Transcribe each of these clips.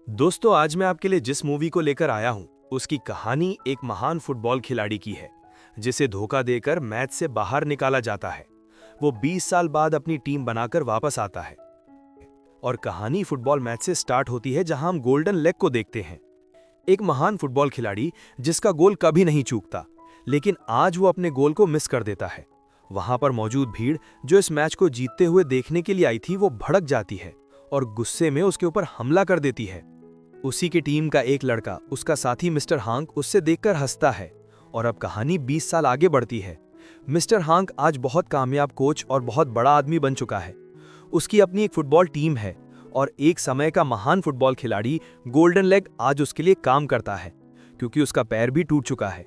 दोस्तों, आज मैं आपके लिए जिस मूवी को लेकर आया हूं, उसकी कहानी एक महान फुटबॉल खिलाड़ी की है, जिसे धोखा देकर मैच से बाहर निकाला जाता है। वो 20 साल बाद अपनी टीम बनाकर वापस आता है और कहानी फुटबॉल मैच से स्टार्ट होती है, जहां हम गोल्डन लेग को देखते हैं। एक महान फुटबॉल खिलाड़ी जिसका गोल कभी नहीं चूकता, लेकिन आज वो अपने गोल को मिस कर देता है। वहां पर मौजूद भीड़ जो इस मैच को जीतते हुए देखने के लिए आई थी, वो भड़क जाती है और गुस्से में उसके ऊपर हमला कर देती है। उसी की टीम का एक लड़का, उसका साथी मिस्टर हांक, उससे देखकर हंसता है और अब कहानी 20 साल आगे बढ़ती है। मिस्टर हांक आज बहुत कामयाब कोच और बहुत बड़ा आदमी बन चुका है। उसकी अपनी एक फुटबॉल टीम है और एक समय का महान फुटबॉल खिलाड़ी गोल्डन लेग आज उसके लिए काम करता है, क्योंकि उसका पैर भी टूट चुका है।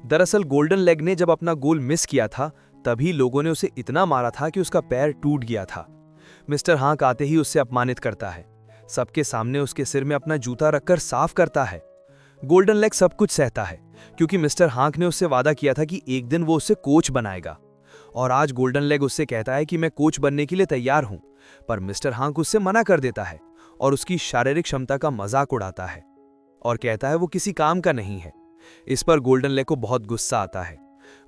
दरअसल गोल्डन लेग ने जब अपना गोल मिस किया था, तभी लोगों ने उसे इतना मारा था कि उसका पैर टूट गया था। मिस्टर हांक आते ही उससे अपमानित करता है, सबके सामने उसके सिर में अपना जूता रखकर साफ करता है। गोल्डन लेग सब कुछ सहता है, क्योंकि मिस्टर हांक ने उससे वादा किया था कि एक दिन वो उससे कोच बनाएगा। और आज गोल्डन लेग उससे कहता है कि मैं कोच बनने के लिए तैयार हूं, पर मिस्टर हांक उससे मना कर देता है और उसकी शारीरिक क्षमता का मजाक उड़ाता है और कहता है वो किसी काम का नहीं है। इस पर गोल्डन लेग को बहुत गुस्सा आता है।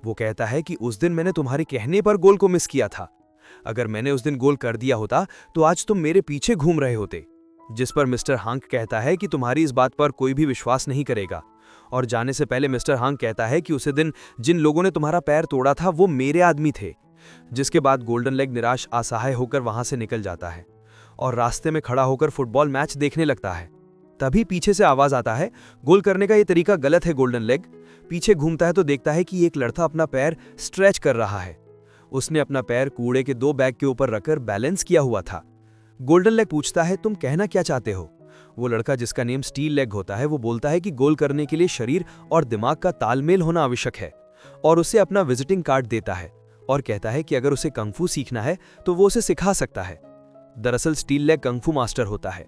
वो कहता है कि उस दिन मैंने तुम्हारे कहने पर गोल को मिस किया था। अगर मैंने उस दिन गोल कर दिया होता तो आज तुम मेरे पीछे घूम रहे होते। जिस पर मिस्टर हांक कहता है कि तुम्हारी इस बात पर कोई भी विश्वास नहीं करेगा। और जाने से पहले मिस्टर हांक कहता है कि उसे दिन जिन लोगों ने तुम्हारा पैर तोड़ा था, वो मेरे आदमी थे। जिसके बाद गोल्डन लेग निराश असहाय होकर वहां से निकल जाता है और रास्ते में खड़ा होकर फुटबॉल मैच देखने लगता है। तभी पीछे से आवाज आता है, गोल करने का ये तरीका गलत है गोल्डन लेग। पीछे घूमता है तो देखता है कि एक लड़का अपना पैर स्ट्रेच कर रहा है। उसने अपना पैर कूड़े के 2 बैग के ऊपर रखकर बैलेंस किया हुआ था। गोल्डन लेग पूछता है, तुम कहना क्या चाहते हो? वो लड़का, जिसका नेम स्टील लेग होता है, वो बोलता है कि गोल करने के लिए शरीर और दिमाग का तालमेल होना आवश्यक है, और उसे अपना विजिटिंग कार्ड देता है और कहता है कि अगर उसे कंगफू सीखना है तो वो उसे सिखा सकता है। दरअसल स्टील लेग कंगफू मास्टर होता है,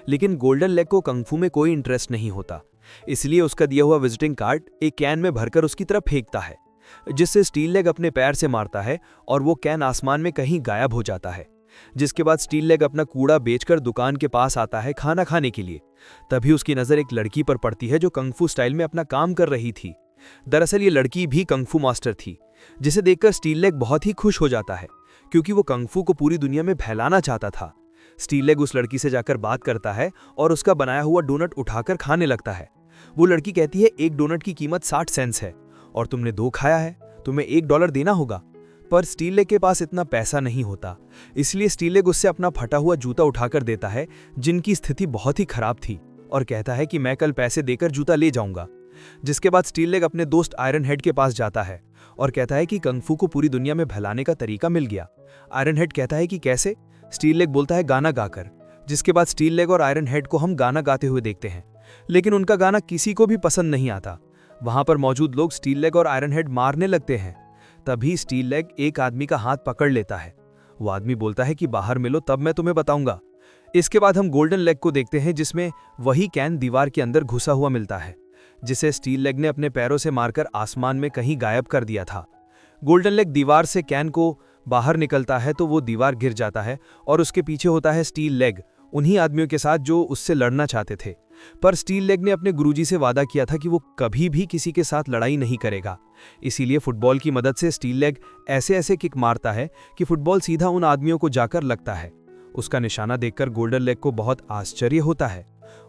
लेकिन गोल्डन लेग को कंगफू में कोई इंटरेस्ट नहीं होता। इसलिए उसका दिया हुआ विजिटिंग कार्ड एक कैन में भरकर उसकी तरफ फेंकता है, जिससे स्टील लेग अपने पैर से मारता है और वो कैन आसमान में कहीं गायब हो जाता है। जिसके बाद स्टील लेग अपना कूड़ा बेचकर दुकान के पास आता है खाना खाने के लिए। तभी उसकी नजर एक लड़की पर पड़ती है जो कंगफू स्टाइल में अपना काम कर रही थी। दरअसल ये लड़की भी कंगफू मास्टर थी, जिसे देखकर स्टील लेग बहुत ही खुश हो जाता है, क्योंकि वो कंगफू को पूरी दुनिया में फैलाना चाहता था। स्टील लेग उस लड़की से जाकर बात करता है और उसका बनाया हुआ डोनट उठाकर खाने लगता है। वो लड़की कहती है, एक डोनट की कीमत 60 सेंट्स है और तुमने 2 खाया है, तुम्हें $1 देना होगा। पर स्टील लेग के पास इतना पैसा नहीं होता, इसलिए स्टील लेग उससे अपना फटा हुआ जूता उठाकर देता है, जिनकी स्थिति बहुत ही खराब थी, और कहता है कि मैं कल पैसे देकर जूता ले जाऊंगा। जिसके बाद स्टील लेग अपने दोस्त आयरन हेड के पास जाता है और कहता है कि कंगफू को पूरी दुनिया में फैलाने का तरीका मिल गया। आयरन हेड कहता है कि कैसे? स्टील लेग बोलता है, गाना गाकर। जिसके बाद स्टील लेग और आयरन हेड को हम गाना गाते हुए देखते हैं, लेकिन उनका गाना किसी को भी पसंद नहीं आता। वहां पर मौजूद लोग स्टील लेग और आयरन हेड मारने लगते हैं। तभी स्टील लेग एक आदमी का हाथ पकड़ लेता है। वो आदमी बोलता है कि बाहर मिलो, तब मैं तुम्हें बताऊंगा। इसके बाद हम गोल्डन लेग को देखते हैं, जिसमें वही कैन दीवार के अंदर घुसा हुआ मिलता है, जिसे स्टील लेग ने अपने पैरों से मारकर आसमान में कहीं गायब कर दिया था। गोल्डन लेग दीवार से कैन को बाहर निकलता है तो वो दीवार गिर जाता है और उसके पीछे होता है स्टील लेग, उन्हीं आदमियों के साथ जो उससे लड़ना चाहते थे। पर स्टील लेग ने अपने गुरुजी से वादा किया था कि वो कभी भी किसी के साथ लड़ाई नहीं करेगा। इसीलिए फुटबॉल की मदद से स्टील लेग ऐसे ऐसे किक मारता है कि फुटबॉल सीधा उन आदमियों को जाकर लगता है। उसका निशाना देखकर गोल्डन लेग को बहुत आश्चर्य होता है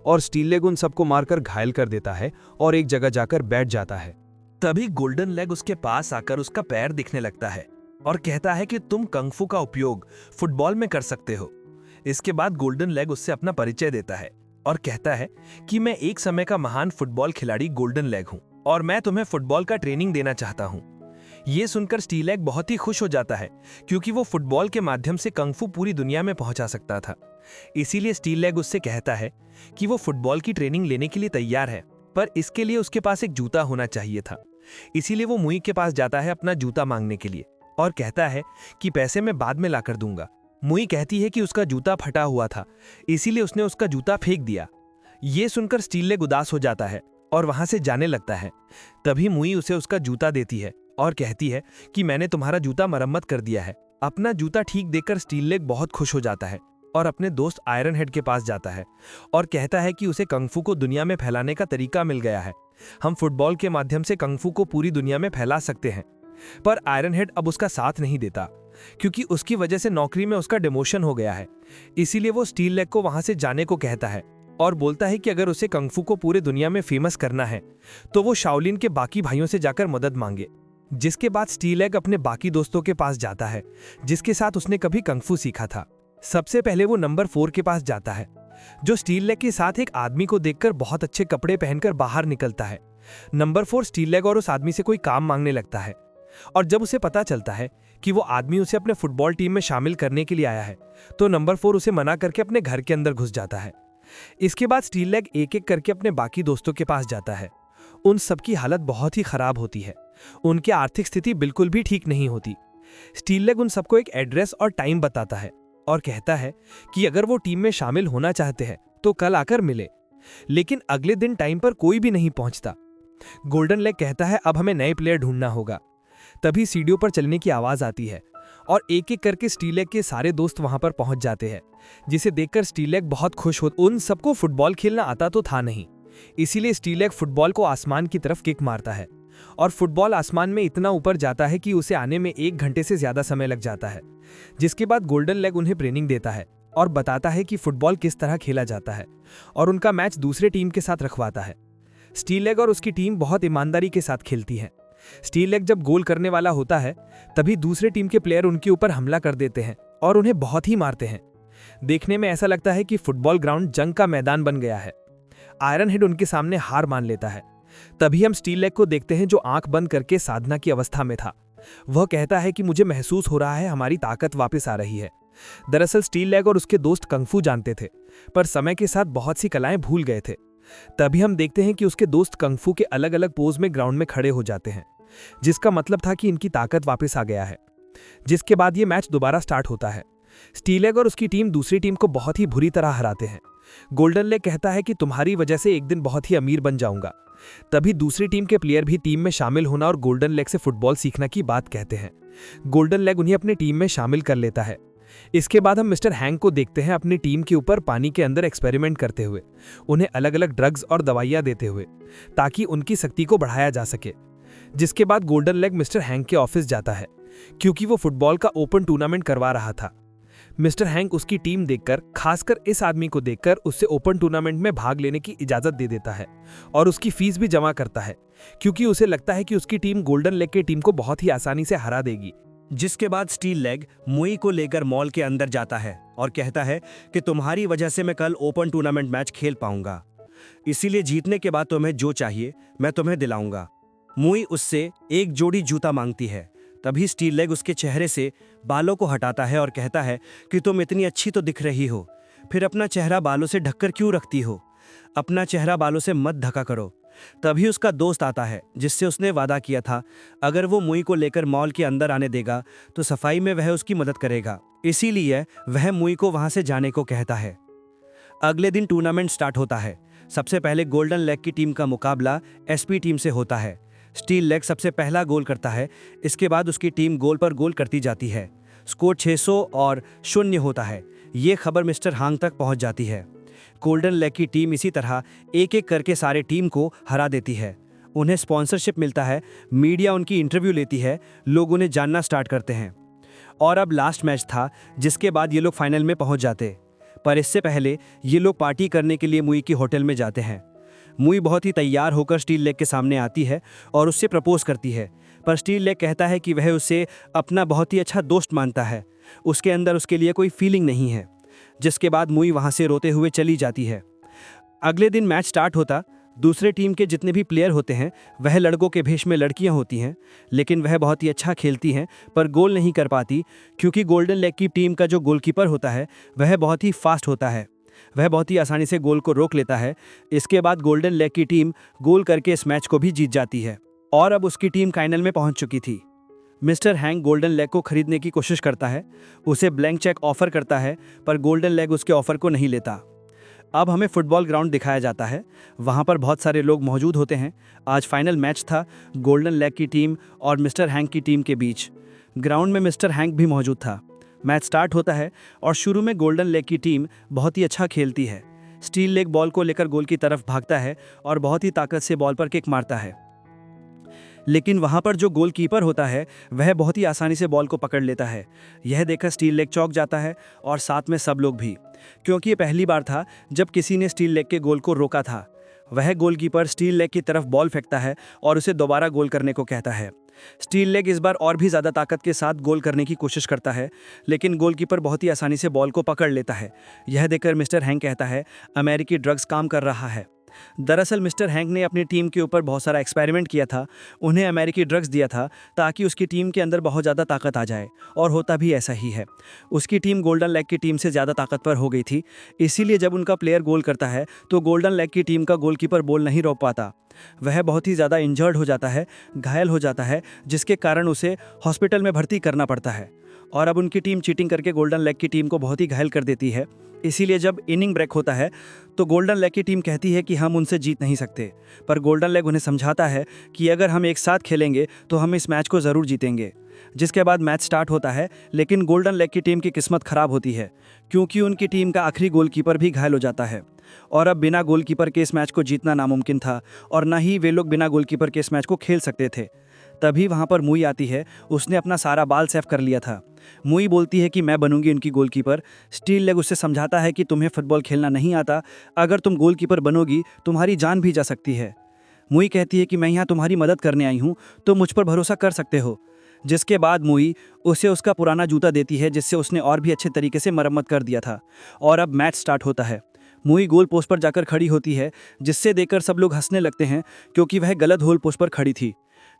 और स्टील लेग उन सबको मारकर घायल कर देता है और एक जगह जाकर बैठ जाता है। तभी गोल्डन लेग उसके पास आकर उसका पैर दिखने लगता है और कहता है कि तुम कंगफू का उपयोग फुटबॉल में कर सकते हो। इसके बाद गोल्डन लेग उससे अपना परिचय देता है और कहता है कि मैं एक समय का महान फुटबॉल खिलाड़ी गोल्डन लेग हूं और मैं तुम्हें फुटबॉल का ट्रेनिंग देना चाहता हूं। ये सुनकर स्टील लेग बहुत ही खुश हो जाता है, क्योंकि वो फुटबॉल के माध्यम से कंगफू पूरी दुनिया में पहुंचा सकता था। इसीलिए स्टील लेग उससे कहता है कि वो फुटबॉल की ट्रेनिंग लेने के लिए तैयार है, पर इसके लिए उसके पास एक जूता होना चाहिए था। इसीलिए वो मुई के पास जाता है अपना जूता मांगने के लिए और कहता है कि पैसे मैं बाद में लाकर दूंगा। मुई कहती है कि उसका जूता फटा हुआ था, इसीलिए उसने उसका जूता फेंक दिया। ये सुनकर स्टील लेग उदास हो जाता है और वहां से जाने लगता है। तभी मुई उसे उसका जूता देती है और कहती है कि मैंने तुम्हारा जूता मरम्मत कर दिया है। अपना जूता ठीक देखकर स्टील लेग बहुत खुश हो जाता है और अपने दोस्त आयरन हेड के पास जाता है और कहता है कि उसे कंगफू को दुनिया में फैलाने का तरीका मिल गया है। हम फुटबॉल के माध्यम से कंगफू को पूरी दुनिया में फैला सकते हैं। पर आयरन हेड अब उसका साथ नहीं देता, क्योंकि उसकी वजह से नौकरी में उसका डिमोशन हो गया है। इसीलिए वो स्टील लेग को वहां से जाने को कहता है और बोलता है कि अगर उसे कंगफू को पूरे दुनिया में फेमस करना है तो वो शाओलिन के बाकी भाइयों से जाकर मदद मांगे। जिसके बाद स्टील लेग अपने बाकी दोस्तों के पास जाता है जिसके साथ उसने कभी कंगफू सीखा था। सबसे पहले वो नंबर 4 के पास जाता है, जो स्टील लेग के साथ एक आदमी को देखकर बहुत अच्छे कपड़े पहनकर बाहर निकलता है। नंबर 4 स्टील लेग और उस आदमी से कोई काम मांगने लगता है और जब उसे पता चलता है कि वो आदमी उसे अपने फुटबॉल टीम में शामिल करने के लिए आया है तो नंबर 4 उसे मना करके अपने घर के अंदर घुस जाता है। इसके बाद स्टील लेग एक एक करके अपने बाकी दोस्तों के पास जाता है। उन सबकी हालत बहुत ही खराब होती है, उनकी आर्थिक स्थिति बिल्कुल भी ठीक नहीं होती। स्टील लेग उन सबको एक एड्रेस और टाइम बताता है और कहता है कि अगर वो टीम में शामिल होना चाहते हैं तो कल आकर मिले। लेकिन अगले दिन टाइम पर कोई भी नहीं पहुंचता। गोल्डन लेग कहता है अब हमें नए प्लेयर ढूंढना होगा। तभी सीढ़ियों पर चलने की आवाज आती है और एक एक करके स्टील लेग के सारे दोस्त वहां पर पहुंच जाते हैं, जिसे देखकर स्टील लेग बहुत खुश हो। उन सबको फुटबॉल खेलना आता तो था नहीं, इसीलिए स्टील लेग फुटबॉल को आसमान की तरफ किक मारता है और फुटबॉल आसमान में इतना ऊपर जाता है कि उसे आने में 1 घंटे से ज्यादा समय लग जाता है। जिसके बाद गोल्डन लेग उन्हें ट्रेनिंग देता है और बताता है कि फुटबॉल किस तरह खेला जाता है और उनका मैच दूसरे टीम के साथ रखवाता है। स्टील लेग और उसकी टीम बहुत ईमानदारी के साथ खेलती है। स्टील लेग जब गोल करने वाला होता है तभी दूसरे टीम के प्लेयर उनके ऊपर हमला कर देते हैं और उन्हें बहुत ही मारते हैं। देखने में ऐसा लगता है कि फुटबॉल ग्राउंड जंग का मैदान बन गया है। आयरन हेड उनके सामने हार मान लेता है। तभी हम स्टील लेग को देखते हैं जो आंख बंद करके साधना की अवस्था में था। वह कहता है कि मुझे महसूस हो रहा है हमारी ताकत वापस आ रही है। दरअसल स्टील लेग और उसके दोस्त कंगफू जानते थे, पर समय के साथ बहुत सी कलाएं भूल गए थे। तभी हम देखते हैं कि उसके दोस्त कंगफू के अलग अलग पोज में ग्राउंड में खड़े हो जाते हैं, जिसका मतलब था कि इनकी ताकत वापस आ गया है। जिसके बाद ये मैच दोबारा स्टार्ट होता है। स्टील लेग और उसकी टीम दूसरी टीम को बहुत ही बुरी तरह हराते हैं। गोल्डन लेग कहता है कि तुम्हारी वजह से एक दिन बहुत ही अमीर बन जाऊंगा। तभी दूसरी टीम के प्लेयर भी टीम में शामिल होना और गोल्डन लेग से फुटबॉल सीखने की बात कहते हैं। गोल्डन लेग उन्हें अपनी टीम में शामिल कर लेता है। इसके बाद हम मिस्टर हैंक को देखते हैं अपनी टीम के ऊपर पानी के अंदर एक्सपेरिमेंट करते हुए, उन्हें अलग अलग ड्रग्स और दवाइयां देते हुए, ताकि उनकी शक्ति को बढ़ाया जा सके। जिसके बाद गोल्डन लेग मिस्टर हैंक के ऑफिस जाता है, क्योंकि वो फुटबॉल का ओपन टूर्नामेंट करवा रहा था। मिस्टर हैंक उसकी टीम देखकर, खासकर इस आदमी को देखकर, उससे ओपन टूर्नामेंट में भाग लेने की इजाजत दे देता है और उसकी फीस भी जमा करता है, क्योंकि उसे लगता है कि उसकी टीम गोल्डन लेग की टीम को बहुत ही आसानी से हरा देगी। जिसके बाद स्टील लेग मुई को लेकर मॉल के अंदर जाता है और कहता है कि तुम्हारी वजह से मैं कल ओपन टूर्नामेंट मैच खेल पाऊंगा, इसीलिए जीतने के बाद तुम्हें जो चाहिए मैं तुम्हें दिलाऊंगा। मुई उससे एक जोड़ी जूता मांगती है। तभी स्टील लेग उसके चेहरे से बालों को हटाता है और कहता है कि तुम इतनी अच्छी तो दिख रही हो, फिर अपना चेहरा बालों से ढककर क्यों रखती हो? अपना चेहरा बालों से मत ढका करो। तभी उसका दोस्त आता है, जिससे उसने वादा किया था अगर वो मुई को लेकर मॉल के अंदर आने देगा तो सफाई में वह उसकी मदद करेगा। इसीलिए वह मुई को वहां से जाने को कहता है। अगले दिन टूर्नामेंट स्टार्ट होता है। सबसे पहले गोल्डन लेग की टीम का मुकाबला एसपी टीम से होता है। स्टील लेग सबसे पहला गोल करता है। इसके बाद उसकी टीम गोल पर गोल करती जाती है। स्कोर 600 और 0 होता है। ये खबर मिस्टर हांग तक पहुंच जाती है। गोल्डन लेग की टीम इसी तरह एक एक करके सारे टीम को हरा देती है। उन्हें स्पॉन्सरशिप मिलता है, मीडिया उनकी इंटरव्यू लेती है, लोग उन्हें जानना स्टार्ट करते हैं। और अब लास्ट मैच था, जिसके बाद ये लोग फाइनल में पहुंच जाते। पर इससे पहले ये लोग पार्टी करने के लिए मुई की होटल में जाते हैं। मुई बहुत ही तैयार होकर स्टील लेग के सामने आती है और उससे प्रपोज करती है, पर स्टील लेग कहता है कि वह उसे अपना बहुत ही अच्छा दोस्त मानता है, उसके अंदर उसके लिए कोई फीलिंग नहीं है। जिसके बाद मुई वहां से रोते हुए चली जाती है। अगले दिन मैच स्टार्ट होता। दूसरे टीम के जितने भी प्लेयर होते हैं वह लड़कों के भेष में लड़कियां होती हैं, लेकिन वह बहुत ही अच्छा खेलती हैं पर गोल नहीं कर पाती, क्योंकि गोल्डन लेग की टीम का जो गोलकीपर होता है वह बहुत ही फास्ट होता है। वह बहुत ही आसानी से गोल को रोक लेता है। इसके बाद गोल्डन लेग की टीम गोल करके इस मैच को भी जीत जाती है और अब उसकी टीम फाइनल में पहुंच चुकी थी। मिस्टर हैंक गोल्डन लेग को खरीदने की कोशिश करता है, उसे ब्लैंक चेक ऑफर करता है, पर गोल्डन लेग उसके ऑफर को नहीं लेता। अब हमें फुटबॉल ग्राउंड दिखाया जाता है। वहां पर बहुत सारे लोग मौजूद होते हैं। आज फाइनल मैच था गोल्डन लेग की टीम और मिस्टर हैंक की टीम के बीच। ग्राउंड में मिस्टर हैंक भी मौजूद था। मैच स्टार्ट होता है और शुरू में गोल्डन लेग की टीम बहुत ही अच्छा खेलती है। स्टील लेग बॉल को लेकर गोल की तरफ भागता है और बहुत ही ताकत से बॉल पर किक मारता है, लेकिन वहां पर जो गोलकीपर होता है वह बहुत ही आसानी से बॉल को पकड़ लेता है। यह देखकर स्टील लेग चौंक जाता है और साथ में सब लोग भी, क्योंकि ये पहली बार था जब किसी ने स्टील लेग के गोल को रोका था। वह गोलकीपर स्टील लेग की तरफ बॉल फेंकता है और उसे दोबारा गोल करने को कहता है। स्टील लेग इस बार और भी ज़्यादा ताकत के साथ गोल करने की कोशिश करता है, लेकिन गोलकीपर बहुत ही आसानी से बॉल को पकड़ लेता है। यह देखकर मिस्टर हैंक कहता है, अमेरिकी ड्रग्स काम कर रहा है। दरअसल मिस्टर हैंक ने अपनी टीम के ऊपर बहुत सारा एक्सपेरिमेंट किया था। उन्हें अमेरिकी ड्रग्स दिया था ताकि उसकी टीम के अंदर बहुत ज़्यादा ताकत आ जाए, और होता भी ऐसा ही है। उसकी टीम गोल्डन लेग की टीम से ज़्यादा ताकतवर हो गई थी, इसीलिए जब उनका प्लेयर गोल करता है तो गोल्डन लेग की टीम का गोलकीपर बॉल नहीं रोक पाता। वह बहुत ही ज़्यादा इंजर्ड हो जाता है, घायल हो जाता है, जिसके कारण उसे हॉस्पिटल में भर्ती करना पड़ता है। और अब उनकी टीम चीटिंग करके गोल्डन लेग की टीम को बहुत ही घायल कर देती है। इसीलिए जब इनिंग ब्रेक होता है तो गोल्डन लेग की टीम कहती है कि हम उनसे जीत नहीं सकते, पर गोल्डन लेग उन्हें समझाता है कि अगर हम एक साथ खेलेंगे तो हम इस मैच को ज़रूर जीतेंगे। जिसके बाद मैच स्टार्ट होता है, लेकिन गोल्डन लेग की टीम की किस्मत खराब होती है, क्योंकि उनकी टीम का आखिरी गोलकीपर भी घायल हो जाता है। और अब बिना गोलकीपर के इस मैच को जीतना नामुमकिन था, और न ही वे लोग बिना गोलकीपर के इस मैच को खेल सकते थे। तभी वहाँ पर मुई आती है। उसने अपना सारा बाल सेव कर लिया था। मुई बोलती है कि मैं बनूंगी उनकी गोलकीपर। स्टील लेग उससे समझाता है कि तुम्हें फुटबॉल खेलना नहीं आता, अगर तुम गोलकीपर बनोगी तुम्हारी जान भी जा सकती है। मुई कहती है कि मैं यहाँ तुम्हारी मदद करने आई हूँ, तो मुझ पर भरोसा कर सकते हो। जिसके बाद मुई उसे उसका पुराना जूता देती है, जिससे उसने और भी अच्छे तरीके से मरम्मत कर दिया था। और अब मैच स्टार्ट होता है। मुई गोल पोस्ट पर जाकर खड़ी होती है, जिससे देखकर सब लोग हंसने लगते हैं, क्योंकि वह गलत गोल पोस्ट पर खड़ी थी।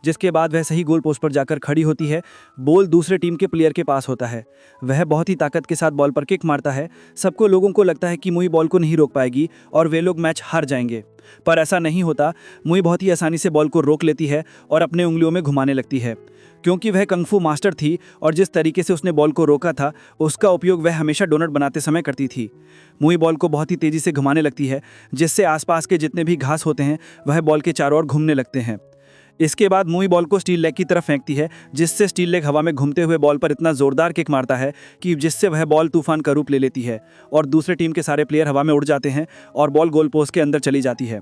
जिसके बाद वह सही गोल पोस्ट पर जाकर खड़ी होती है। बॉल दूसरे टीम के प्लेयर के पास होता है। वह बहुत ही ताकत के साथ बॉल पर किक मारता है। सबको लोगों को लगता है कि मुई बॉल को नहीं रोक पाएगी और वे लोग मैच हार जाएंगे, पर ऐसा नहीं होता। मुई बहुत ही आसानी से बॉल को रोक लेती है और अपने उंगलियों में घुमाने लगती है, क्योंकि वह कंग फू मास्टर थी और जिस तरीके से उसने बॉल को रोका था उसका उपयोग वह हमेशा डोनट बनाते समय करती थी। मुई बॉल को बहुत ही तेज़ी से घुमाने लगती है, जिससे आसपास के जितने भी घास होते हैं वह बॉल के चारों ओर घूमने लगते हैं। इसके बाद मुई बॉल को स्टील लेग की तरफ फेंकती है, जिससे स्टील लेग हवा में घूमते हुए बॉल पर इतना जोरदार किक मारता है कि जिससे वह बॉल तूफान का रूप ले लेती है और दूसरे टीम के सारे प्लेयर हवा में उड़ जाते हैं और बॉल गोल पोस्ट के अंदर चली जाती है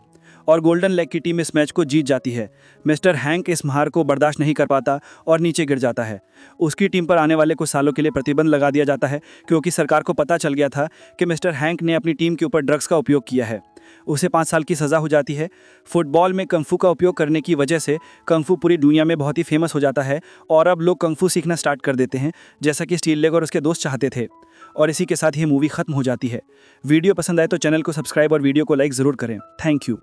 और गोल्डन लेग की टीम इस मैच को जीत जाती है। मिस्टर हैंक इस हार को बर्दाश्त नहीं कर पाता और नीचे गिर जाता है। उसकी टीम पर आने वाले कुछ सालों के लिए प्रतिबंध लगा दिया जाता है, क्योंकि सरकार को पता चल गया था कि मिस्टर हैंक ने अपनी टीम के ऊपर ड्रग्स का उपयोग किया है। उसे 5 साल की सज़ा हो जाती है। फुटबॉल में कंग फू का उपयोग करने की वजह से कंग फू पूरी दुनिया में बहुत ही फेमस हो जाता है और अब लोग कंग फू सीखना स्टार्ट कर देते हैं, जैसा कि स्टील लेग और उसके दोस्त चाहते थे। और इसी के साथ ये मूवी खत्म हो जाती है। वीडियो पसंद आए तो चैनल को सब्सक्राइब और वीडियो को लाइक ज़रूर करें। Thank you.